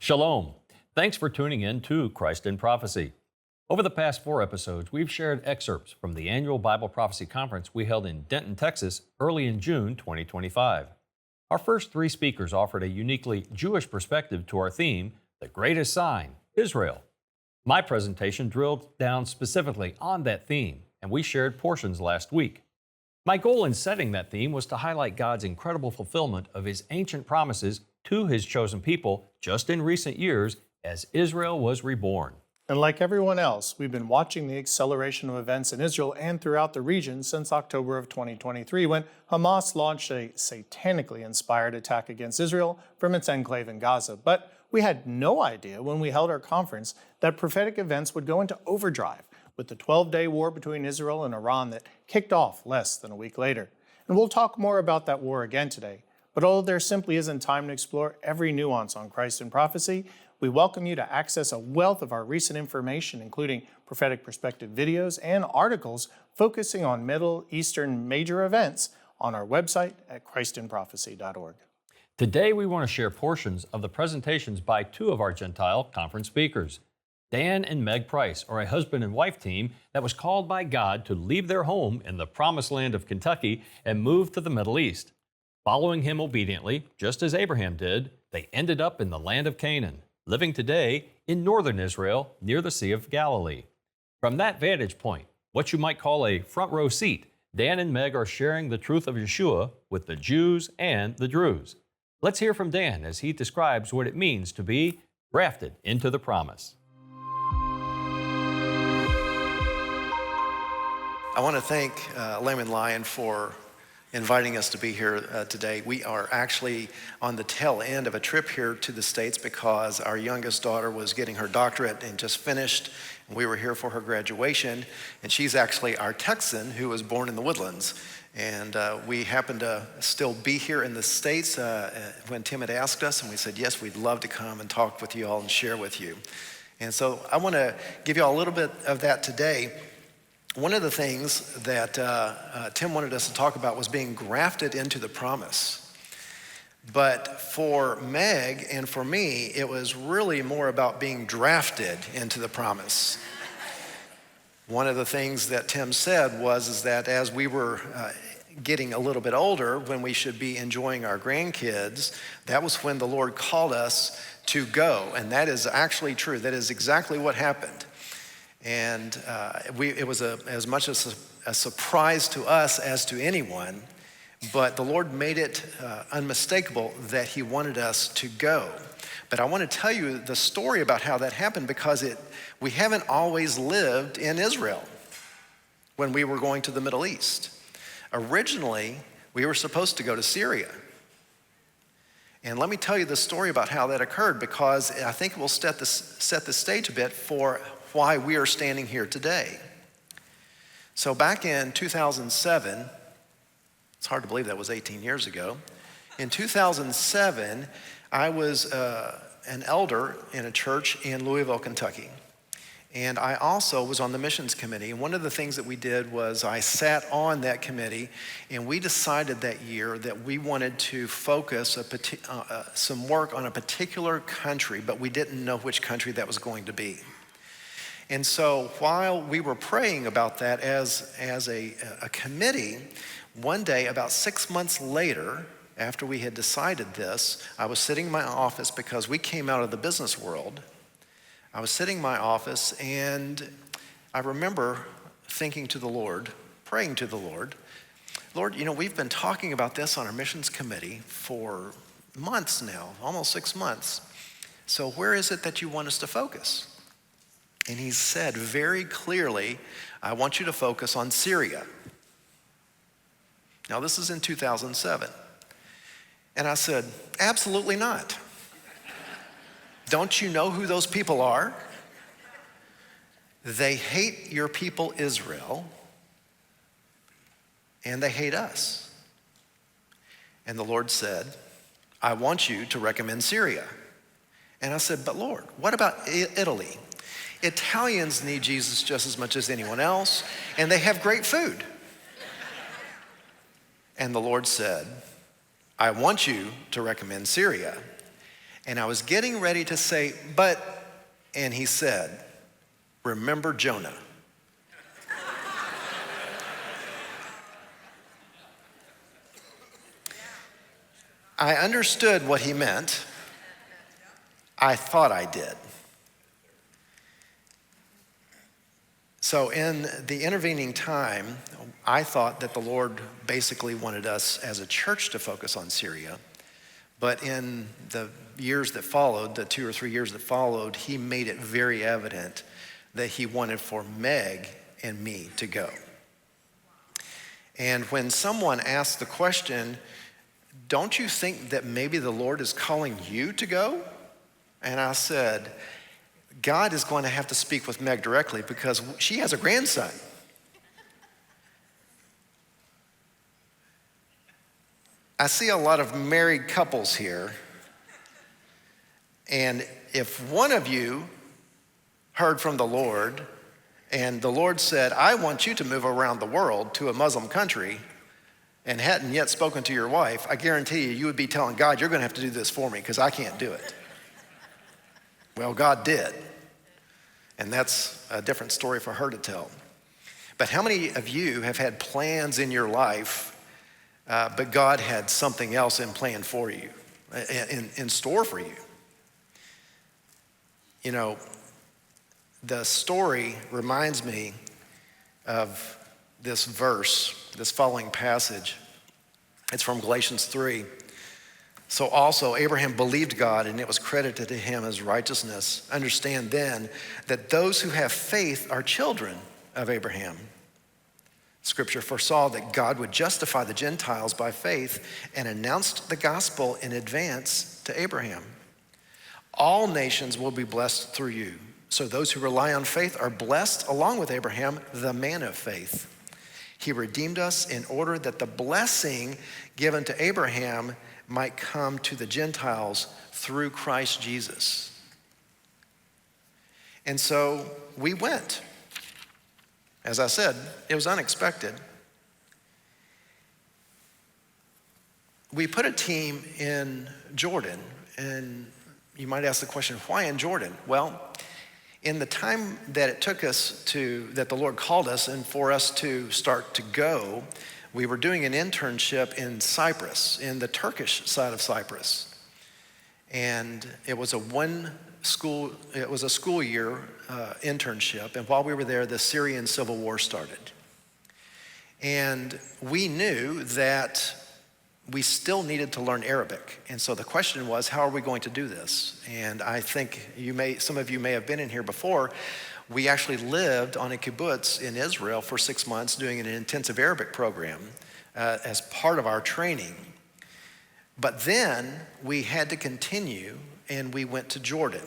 Shalom. Thanks for tuning in to Christ in Prophecy. Over the past 4 episodes, we've shared excerpts from the annual Bible Prophecy Conference we held in Denton, Texas, early in June 2025. Our first 3 speakers offered a uniquely Jewish perspective to our theme, The Greatest Sign, Israel. My presentation drilled down specifically on that theme, and we shared portions last week. My goal in setting that theme was to highlight God's incredible fulfillment of His ancient promises to His chosen people just in recent years as Israel was reborn. And like everyone else, we've been watching the acceleration of events in Israel and throughout the region since October of 2023, when Hamas launched a satanically inspired attack against Israel from its enclave in Gaza. But we had no idea when we held our conference that prophetic events would go into overdrive with the 12-day war between Israel and Iran that kicked off less than a week later. And we'll talk more about that war again today. But although there simply isn't time to explore every nuance on Christ in Prophecy, we welcome you to access a wealth of our recent information, including prophetic perspective videos and articles focusing on Middle Eastern major events on our website at christinprophecy.org. Today we want to share portions of the presentations by 2 of our Gentile conference speakers. Dan and Meg Price are a husband and wife team that was called by God to leave their home in the promised land of Kentucky and move to the Middle East. Following Him obediently, just as Abraham did, they ended up in the land of Canaan, living today in northern Israel near the Sea of Galilee. From that vantage point, what you might call a front row seat, Dan and Meg are sharing the truth of Yeshua with the Jews and the Druze. Let's hear from Dan as he describes what it means to be grafted into the promise. I want to thank Lamb and Lion for inviting us to be here today. We are actually on the tail end of a trip here to the States because our youngest daughter was getting her doctorate and just finished. And we were here for her graduation. And she's actually our Texan who was born in the Woodlands. And we happened to still be here in the States when Tim had asked us. And we said, yes, we'd love to come and talk with you all and share with you. And so I want to give you all a little bit of that today. One of the things that Tim wanted us to talk about was being grafted into the promise. But for Meg and for me, it was really more about being drafted into the promise. One of the things that Tim said is that as we were getting a little bit older, when we should be enjoying our grandkids, that was when the Lord called us to go. And that is actually true. That is exactly what happened. And it was as much a surprise to us as to anyone, but the Lord made it unmistakable that He wanted us to go. But I want to tell you the story about how that happened because we haven't always lived in Israel when we were going to the Middle East. Originally, we were supposed to go to Syria. And let me tell you the story about how that occurred because I think it will set the stage a bit for why we are standing here today. So back in 2007, it's hard to believe that was 18 years ago. In 2007, I was an elder in a church in Louisville, Kentucky. And I also was on the missions committee. And one of the things that we did was I sat on that committee, and we decided that year that we wanted to focus some work on a particular country, but we didn't know which country that was going to be. And so while we were praying about that as a committee, one day about 6 months later, after we had decided this, I was sitting in my office because we came out of the business world. I was sitting in my office and I remember thinking to the Lord, praying to the Lord, Lord, we've been talking about this on our missions committee for months now, almost 6 months. So where is it that you want us to focus? And He said very clearly, I want you to focus on Syria. Now this is in 2007. And I said, absolutely not. Don't you know who those people are? They hate your people Israel, and they hate us. And the Lord said, I want you to recommend Syria. And I said, but Lord, what about Italy? Italians need Jesus just as much as anyone else, and they have great food. And the Lord said, I want you to recommend Syria. And I was getting ready to say, but, and he said, remember Jonah. I understood what he meant. I thought I did. So in the intervening time, I thought that the Lord basically wanted us as a church to focus on Syria. But in the years that followed, the 2 or 3 years that followed, he made it very evident that he wanted for Meg and me to go. And when someone asked the question, don't you think that maybe the Lord is calling you to go? And I said, God is going to have to speak with Meg directly because she has a grandson. I see a lot of married couples here. And if one of you heard from the Lord and the Lord said, I want you to move around the world to a Muslim country, and hadn't yet spoken to your wife, I guarantee you would be telling God, you're going to have to do this for me because I can't do it. Well, God did. And that's a different story for her to tell. But how many of you have had plans in your life, but God had something else in plan for you, in store for you? You know, the story reminds me of this verse, this following passage. It's from Galatians 3. So also Abraham believed God and it was credited to him as righteousness. Understand then that those who have faith are children of Abraham. Scripture foresaw that God would justify the Gentiles by faith and announced the gospel in advance to Abraham. All nations will be blessed through you. So those who rely on faith are blessed along with Abraham, the man of faith. He redeemed us in order that the blessing given to Abraham might come to the Gentiles through Christ Jesus. And so we went. As I said, it was unexpected. We put a team in Jordan, and you might ask the question, why in Jordan? Well, in the time that it took us that the Lord called us and for us to start to go, we were doing an internship in Cyprus, in the Turkish side of Cyprus. And it was a school year internship. And while we were there, the Syrian civil war started. And we knew that we still needed to learn Arabic. And so the question was, how are we going to do this? And I think some of you may have been in here before. We actually lived on a kibbutz in Israel for 6 months doing an intensive Arabic program as part of our training. But then we had to continue and we went to Jordan,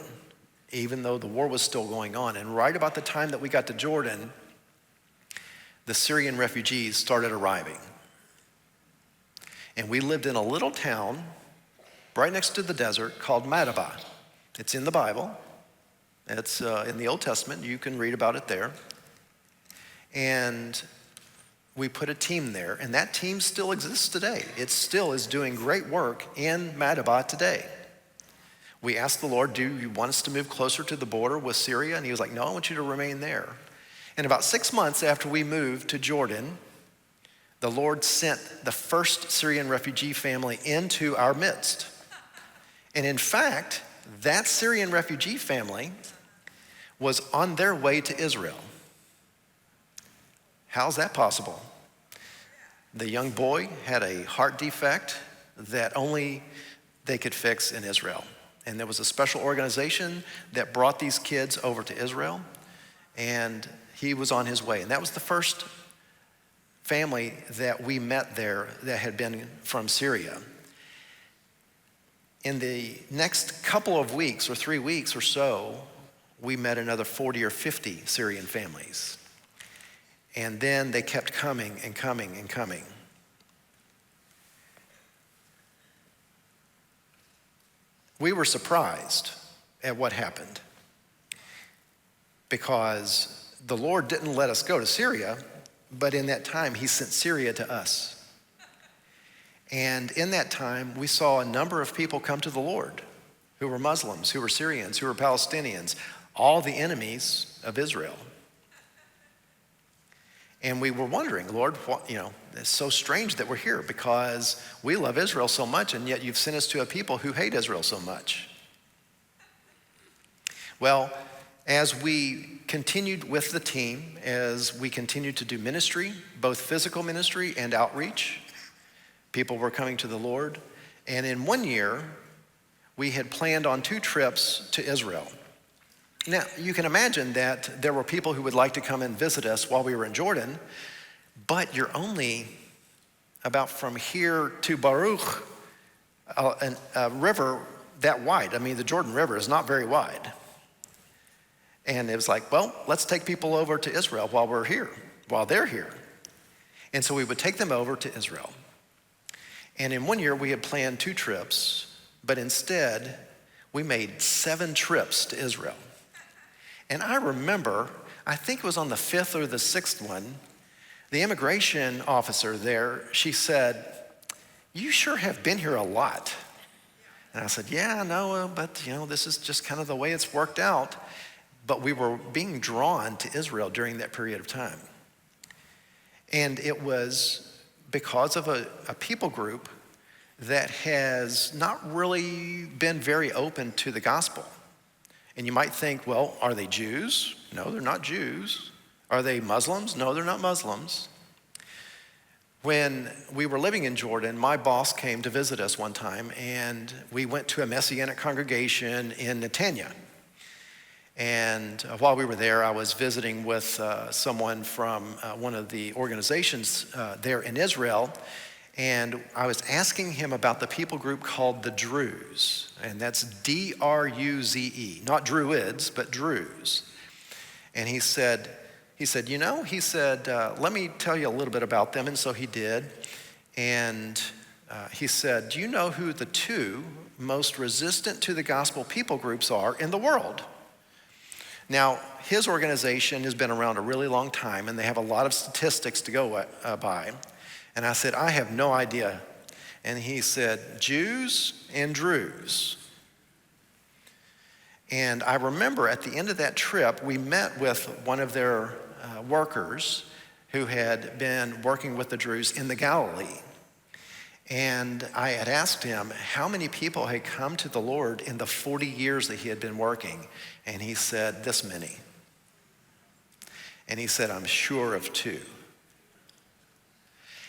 even though the war was still going on. And right about the time that we got to Jordan, the Syrian refugees started arriving. And we lived in a little town right next to the desert called Madaba. It's in the Bible. It's in the Old Testament. You can read about it there. And we put a team there, and that team still exists today. It still is doing great work in Madaba today. We asked the Lord, do you want us to move closer to the border with Syria? And he was like, no, I want you to remain there. And about 6 months after we moved to Jordan, the Lord sent the first Syrian refugee family into our midst. And in fact, that Syrian refugee family was on their way to Israel. How's that possible? The young boy had a heart defect that only they could fix in Israel. And there was a special organization that brought these kids over to Israel, and he was on his way. And that was the first family that we met there that had been from Syria. In the next couple of weeks or 3 weeks or so, we met another 40 or 50 Syrian families. And then they kept coming and coming and coming. We were surprised at what happened because the Lord didn't let us go to Syria, but in that time, he sent Syria to us. And in that time, we saw a number of people come to the Lord who were Muslims, who were Syrians, who were Palestinians, all the enemies of Israel. And we were wondering, Lord, it's so strange that we're here because we love Israel so much, and yet you've sent us to a people who hate Israel so much. Well, as we continued with the team, as we continued to do ministry, both physical ministry and outreach, people were coming to the Lord. And in 1 year, we had planned on 2 trips to Israel. Now, you can imagine that there were people who would like to come and visit us while we were in Jordan, but you're only about from here to Baruch, a river that wide. I mean, the Jordan River is not very wide. And it was like, well, let's take people over to Israel while they're here. And so we would take them over to Israel. And in 1 year, we had planned 2 trips, but instead, we made 7 trips to Israel. And I remember, I think it was on the 5th or the 6th one, the immigration officer there, she said, "You sure have been here a lot." And I said, "Yeah, I know, but this is just kind of the way it's worked out." But we were being drawn to Israel during that period of time. And it was because of a people group that has not really been very open to the gospel. And you might think, well, are they Jews? No, they're not Jews. Are they Muslims? No, they're not Muslims. When we were living in Jordan, my boss came to visit us one time, and we went to a Messianic congregation in Netanya. And while we were there, I was visiting with someone from one of the organizations there in Israel, and I was asking him about the people group called the Druze, and that's D-R-U-Z-E, not Druids, but Druze. And he said, let me tell you a little bit about them. And so he did. And he said, do you know who the 2 most resistant to the gospel people groups are in the world? Now, his organization has been around a really long time, and they have a lot of statistics to go by. And I said, I have no idea. And he said, Jews and Druze. And I remember at the end of that trip, we met with one of their workers who had been working with the Druze in the Galilee. And I had asked him how many people had come to the Lord in the 40 years that he had been working. And he said, this many. And he said, I'm sure of 2.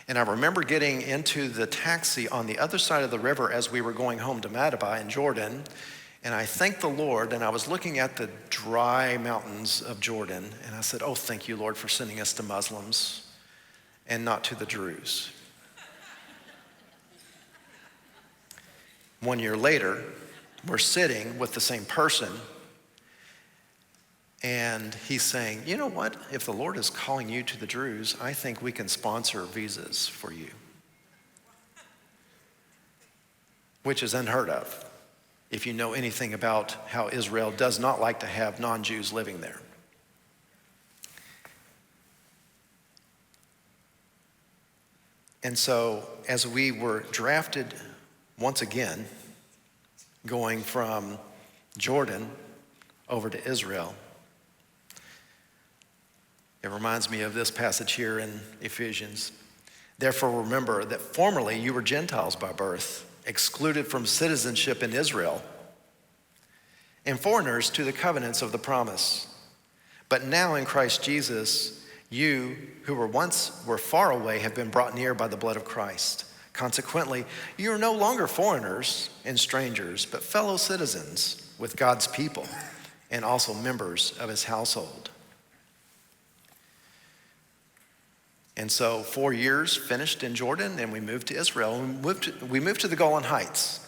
And I remember getting into the taxi on the other side of the river as we were going home to Madaba in Jordan. And I thanked the Lord, and I was looking at the dry mountains of Jordan. And I said, oh, thank you, Lord, for sending us to Muslims and not to the Druze. 1 year later, we're sitting with the same person, and he's saying, you know what? If the Lord is calling you to the Druze, I think we can sponsor visas for you, which is unheard of if you know anything about how Israel does not like to have non-Jews living there. And so as we were drafted once again, going from Jordan over to Israel, it reminds me of this passage here in Ephesians. Therefore, remember that formerly you were Gentiles by birth, excluded from citizenship in Israel, and foreigners to the covenants of the promise. But now in Christ Jesus, you who once were far away have been brought near by the blood of Christ. Consequently, you are no longer foreigners and strangers, but fellow citizens with God's people and also members of his household. And so 4 years finished in Jordan, and we moved to Israel. We moved to the Golan Heights.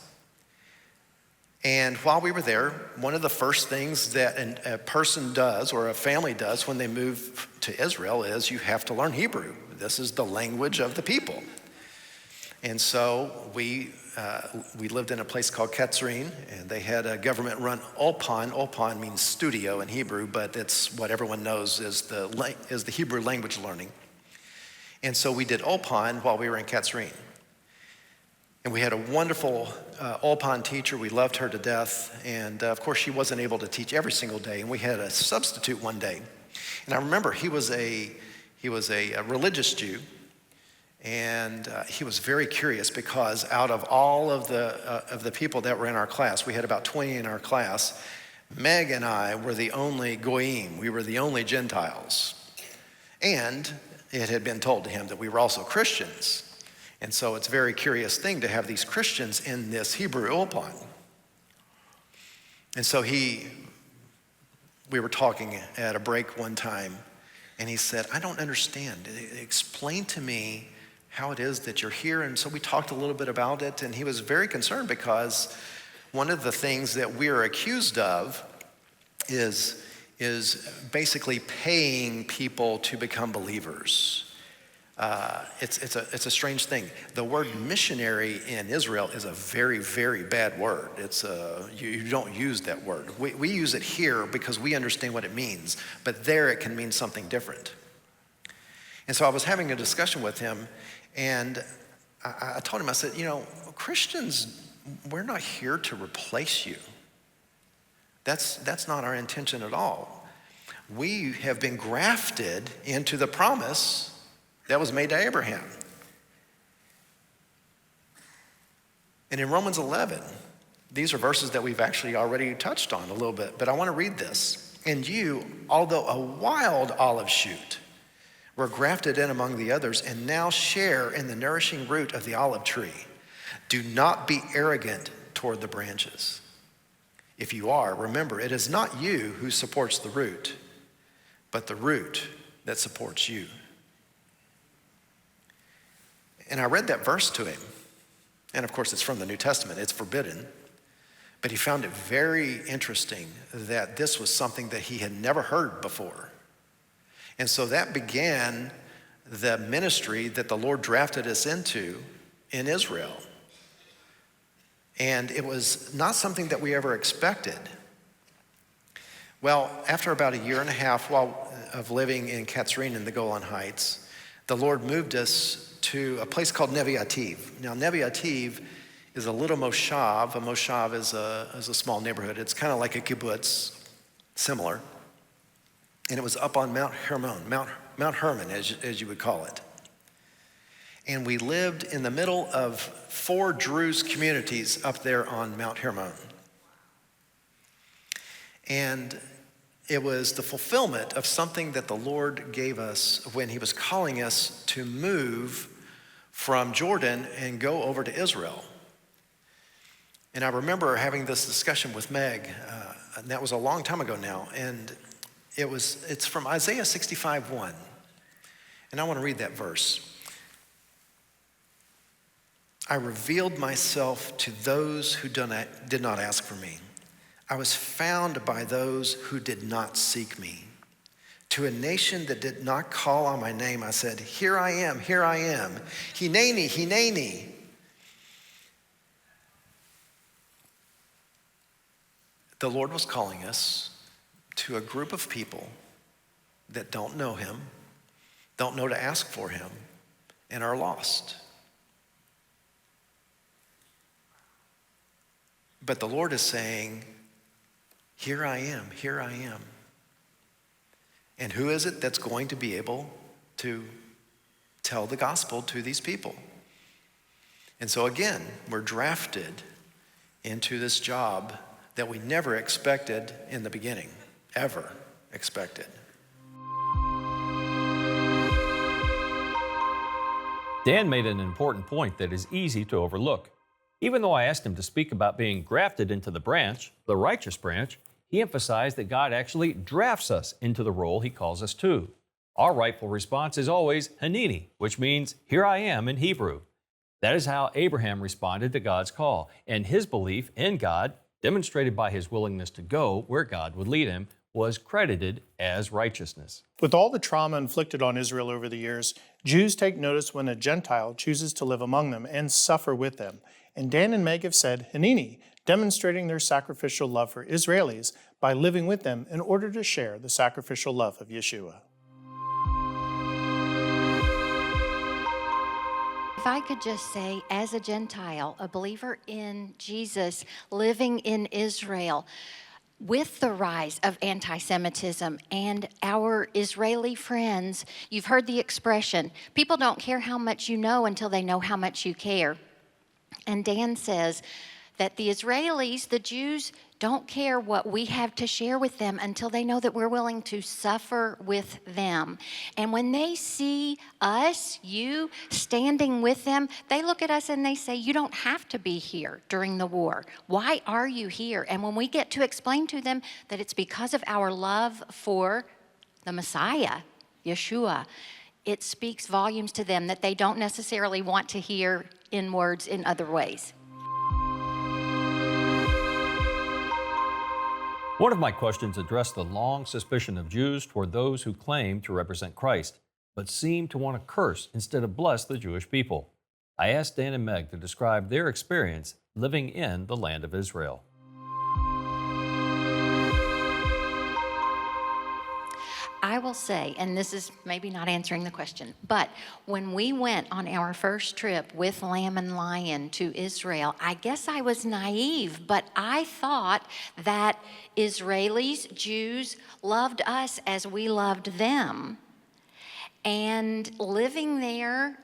And while we were there, one of the first things that a person does or a family does when they move to Israel is you have to learn Hebrew. This is the language of the people. And so we lived in a place called Katzrin, and they had a government-run Ulpan. Ulpan means studio in Hebrew, but it's what everyone knows is the Hebrew language learning. And so we did Ulpan while we were in Katzrin. And we had a wonderful Ulpan teacher. We loved her to death. And of course, she wasn't able to teach every single day. And we had a substitute one day. And I remember he was a religious Jew. And he was very curious because out of all of the people that were in our class, we had about 20 in our class, Meg and I were the only goyim. We were the only Gentiles. And it had been told to him that we were also Christians. And so it's a very curious thing to have these Christians in this Hebrew Ulpan. And so we were talking at a break one time, and he said, I don't understand. Explain to me how it is that you're here. And so we talked a little bit about it, and he was very concerned because one of the things that we're accused of is basically paying people to become believers. It's a strange thing. The word missionary in Israel is a very, very bad word. You don't use that word. We use it here because we understand what it means, but there it can mean something different. And so I was having a discussion with him, and I told him, I said, Christians, we're not here to replace you. That's not our intention at all. We have been grafted into the promise that was made to Abraham. And in Romans 11, these are verses that we've actually already touched on a little bit, but I want to read this. And you, although a wild olive shoot, were grafted in among the others and now share in the nourishing root of the olive tree. Do not be arrogant toward the branches. If you are, remember, it is not you who supports the root, but the root that supports you. And I read that verse to him. And of course, it's from the New Testament. It's forbidden. But he found it very interesting that this was something that he had never heard before. And so that began the ministry that the Lord drafted us into in Israel. And it was not something that we ever expected. Well, after about a year and a half of living in Katzrin in the Golan Heights, the Lord moved us to a place called Nevi Ativ. Now, Nevi Ativ is a little moshav. A moshav is a small neighborhood. It's kind of like a kibbutz, similar. And it was up on Mount Hermon, Mount Hermon, as you would call it. And we lived in the middle of 4 Druze communities up there on Mount Hermon. And it was the fulfillment of something that the Lord gave us when he was calling us to move from Jordan and go over to Israel. And I remember having this discussion with Meg, and that was a long time ago now, and it's from Isaiah 65:1. And I want to read that verse. I revealed myself to those who did not ask for me. I was found by those who did not seek me. To a nation that did not call on my name, I said, here I am, here I am. Hineni, hineni. The Lord was calling us to a group of people that don't know him, don't know to ask for him, and are lost. But the Lord is saying, here I am, here I am. And who is it that's going to be able to tell the gospel to these people? And so again, we're drafted into this job that we never expected in the beginning, ever expected. Dan made an important point that is easy to overlook. Even though I asked him to speak about being grafted into the branch, the righteous branch, he emphasized that God actually drafts us into the role he calls us to. Our rightful response is always Hanini, which means, here I am in Hebrew. That is how Abraham responded to God's call, and his belief in God, demonstrated by his willingness to go where God would lead him, was credited as righteousness. With all the trauma inflicted on Israel over the years, Jews take notice when a Gentile chooses to live among them and suffer with them. And Dan and Meg have said Hanini, demonstrating their sacrificial love for Israelis by living with them in order to share the sacrificial love of Yeshua. If I could just say, as a Gentile, a believer in Jesus, living in Israel, with the rise of anti-Semitism and our Israeli friends, you've heard the expression, people don't care how much you know until they know how much you care. And Dan says that the Israelis, the Jews, don't care what we have to share with them until they know that we're willing to suffer with them. And when they see us, you, standing with them, they look at us and they say, you don't have to be here during the war. Why are you here? And when we get to explain to them that it's because of our love for the Messiah, Yeshua, it speaks volumes to them that they don't necessarily want to hear in words in other ways. One of my questions addressed the long suspicion of Jews toward those who claim to represent Christ, but seem to want to curse instead of bless the Jewish people. I asked Dan and Meg to describe their experience living in the land of Israel. I will say, and this is maybe not answering the question, but when we went on our first trip with Lamb and Lion to Israel, I guess I was naive, but I thought that Israelis, Jews, loved us as we loved them. And living there,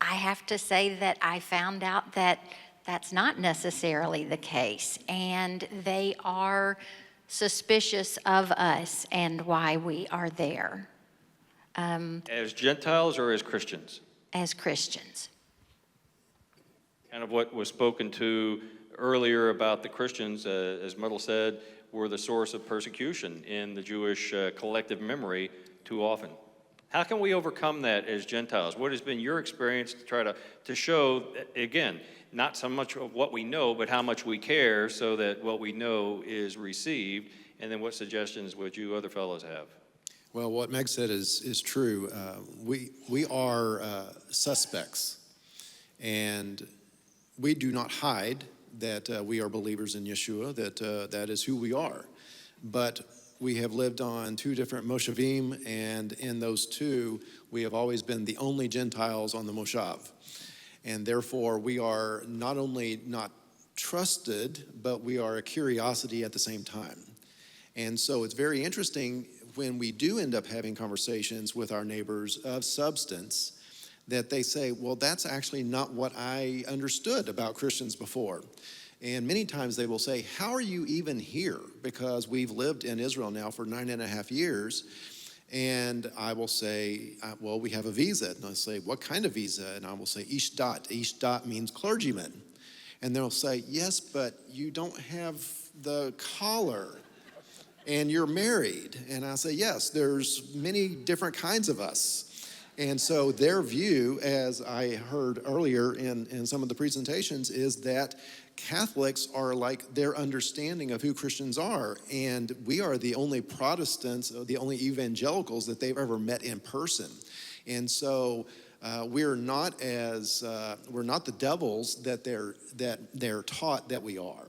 I have to say that I found out that that's not necessarily the case, and they are suspicious of us and why we are there. As Gentiles or as Christians? As Christians. Kind of what was spoken to earlier about the Christians, as Muddle said, were the source of persecution in the Jewish collective memory too often. How can we overcome that as Gentiles? What has been your experience to try to show, again, not so much of what we know, but how much we care so that what we know is received? And then what suggestions would you other fellows have? Well, what Meg said is true. We are suspects, and we do not hide that we are believers in Yeshua, that is who we are. But we have lived on two different moshavim, and in those two, we have always been the only Gentiles on the moshav. And therefore, we are not only not trusted, but we are a curiosity at the same time. And so it's very interesting when we do end up having conversations with our neighbors of substance that they say, well, that's actually not what I understood about Christians before. And many times they will say, how are you even here? Because we've lived in Israel now for 9.5 years. And I will say, well, we have a visa. And I'll say, what kind of visa? And I will say, ishdat. Ishdat means clergyman. And they'll say, yes, but you don't have the collar. And you're married. And I say, yes, there's many different kinds of us. And so their view, as I heard earlier in some of the presentations, is that Catholics are like their understanding of who Christians are, and we are the only Protestants, the only evangelicals that they've ever met in person. And so we're not the devils that they're taught that we are.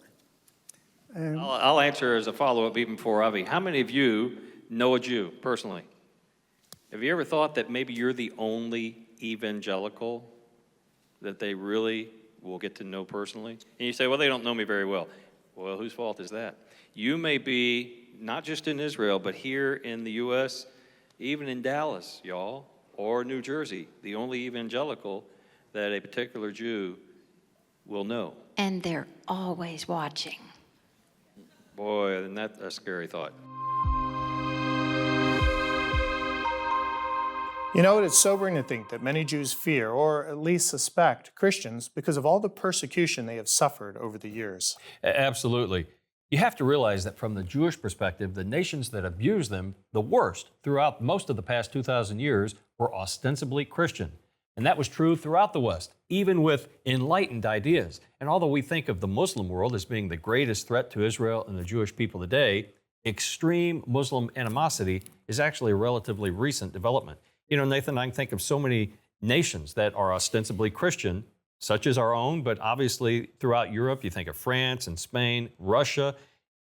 I'll answer as a follow-up even before Avi. How many of you know a Jew personally? Have you ever thought that maybe you're the only evangelical that they really will get to know personally? And you say, well, they don't know me very well. Well, whose fault is that? You may be, not just in Israel, but here in the U.S., even in Dallas, y'all, or New Jersey, the only evangelical that a particular Jew will know. And they're always watching. Boy, isn't that a scary thought? You know, it's sobering to think that many Jews fear, or at least suspect, Christians because of all the persecution they have suffered over the years. Absolutely. You have to realize that from the Jewish perspective, the nations that abused them the worst throughout most of the past 2,000 years were ostensibly Christian. And that was true throughout the West, even with enlightened ideas. And although we think of the Muslim world as being the greatest threat to Israel and the Jewish people today, extreme Muslim animosity is actually a relatively recent development. You know, Nathan, I can think of so many nations that are ostensibly Christian, such as our own, but obviously throughout Europe, you think of France and Spain, Russia,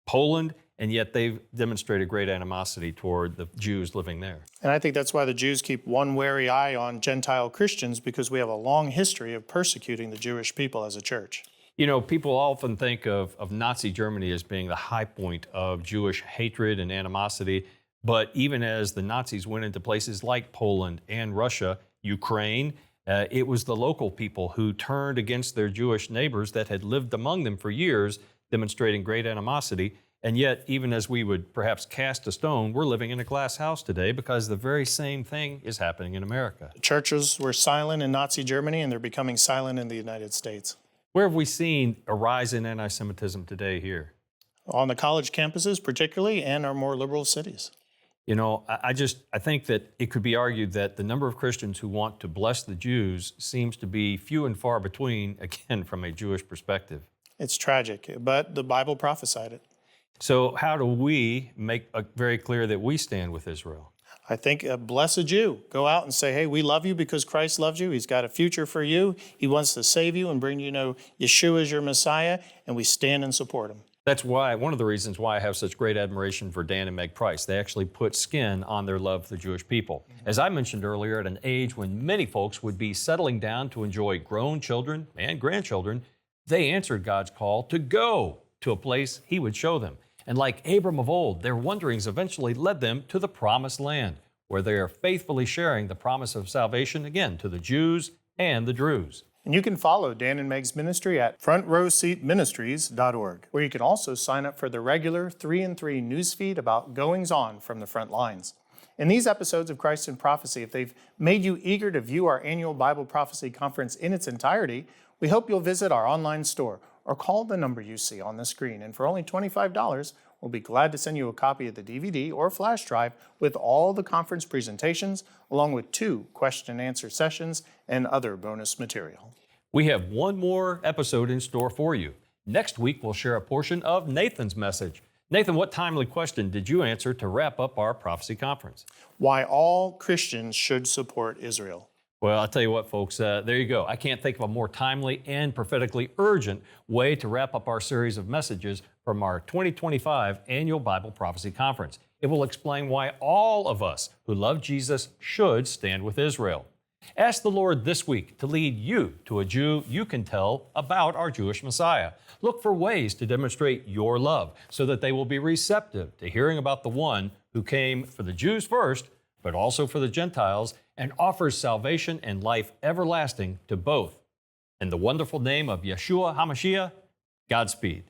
Poland, and yet they've demonstrated great animosity toward the Jews living there. And I think that's why the Jews keep one wary eye on Gentile Christians, because we have a long history of persecuting the Jewish people as a church. You know, people often think of Nazi Germany as being the high point of Jewish hatred and animosity, but even as the Nazis went into places like Poland and Russia, Ukraine, it was the local people who turned against their Jewish neighbors that had lived among them for years, demonstrating great animosity. And yet, even as we would perhaps cast a stone, we're living in a glass house today because the very same thing is happening in America. Churches were silent in Nazi Germany, and they're becoming silent in the United States. Where have we seen a rise in anti-Semitism today here? On the college campuses particularly, and our more liberal cities. You know, I think that it could be argued that the number of Christians who want to bless the Jews seems to be few and far between, again, from a Jewish perspective. It's tragic, but the Bible prophesied it. So how do we make very clear that we stand with Israel? I think bless a Jew. Go out and say, hey, we love you because Christ loves you. He's got a future for you. He wants to save you and bring you to know Yeshua is your Messiah, and we stand and support him. That's why, one of the reasons why I have such great admiration for Dan and Meg Price. They actually put skin on their love for the Jewish people. As I mentioned earlier, at an age when many folks would be settling down to enjoy grown children and grandchildren, they answered God's call to go to a place he would show them. And like Abram of old, their wanderings eventually led them to the Promised Land, where they are faithfully sharing the promise of salvation again to the Jews and the Druze. And you can follow Dan and Meg's ministry at frontrowseatministries.org, where you can also sign up for the regular 3 and 3 newsfeed about goings-on from the front lines. In these episodes of Christ in Prophecy, if they've made you eager to view our annual Bible Prophecy Conference in its entirety, we hope you'll visit our online store or call the number you see on the screen. And for only $25, we'll be glad to send you a copy of the DVD or flash drive with all the conference presentations, along with 2 question and answer sessions and other bonus material. We have one more episode in store for you. Next week, we'll share a portion of Nathan's message. Nathan, what timely question did you answer to wrap up our prophecy conference? Why all Christians should support Israel. Well, I'll tell you what, folks, there you go. I can't think of a more timely and prophetically urgent way to wrap up our series of messages from our 2025 Annual Bible Prophecy Conference. It will explain why all of us who love Jesus should stand with Israel. Ask the Lord this week to lead you to a Jew you can tell about our Jewish Messiah. Look for ways to demonstrate your love so that they will be receptive to hearing about the one who came for the Jews first, but also for the Gentiles, and offers salvation and life everlasting to both. In the wonderful name of Yeshua HaMashiach, Godspeed.